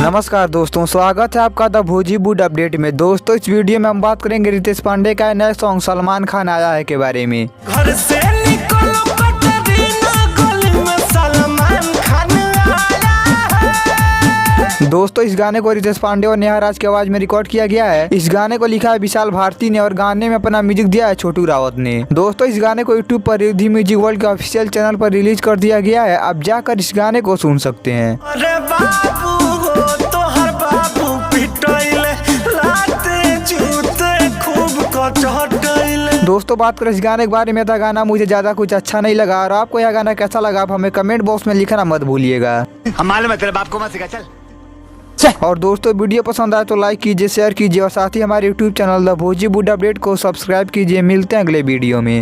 नमस्कार दोस्तों, स्वागत है आपका द भोजीवुड अपडेट में। दोस्तों इस वीडियो में हम बात करेंगे रितेश पांडे का नया सॉन्ग सलमान खान आया है के बारे में। घर से निकलो कटरीना, गली में सलमान खान आया है। दोस्तों इस गाने को रितेश पांडे और नेहा राज की आवाज में रिकॉर्ड किया गया है। इस गाने को लिखा है विशाल भारती ने और गाने में अपना म्यूजिक दिया है छोटू रावत ने। दोस्तों इस गाने को यूट्यूब पर रिद्धि म्यूजिक वर्ल्ड के ऑफिशियल चैनल पर रिलीज कर दिया गया है। आप जाकर इस गाने को सुन सकते हैं। अरे बाबू हो तोहर बाबू पिटैले, लाते जूते खूब कचटैले। दोस्तों बात करें इस गाने के बारे में तो गाना मुझे ज्यादा कुछ अच्छा नहीं लगा। और आपको यह गाना कैसा लगा आप हमें कमेंट बॉक्स में लिखना मत भूलिएगा। हम मालूम है तेरे बाप को मत सिखा, चल। और दोस्तों वीडियो पसंद आए तो लाइक कीजिए, शेयर कीजिए और साथ ही हमारे यूट्यूब चैनल द भोजीवुड अपडेट को सब्सक्राइब कीजिए। मिलते हैं अगले वीडियो में।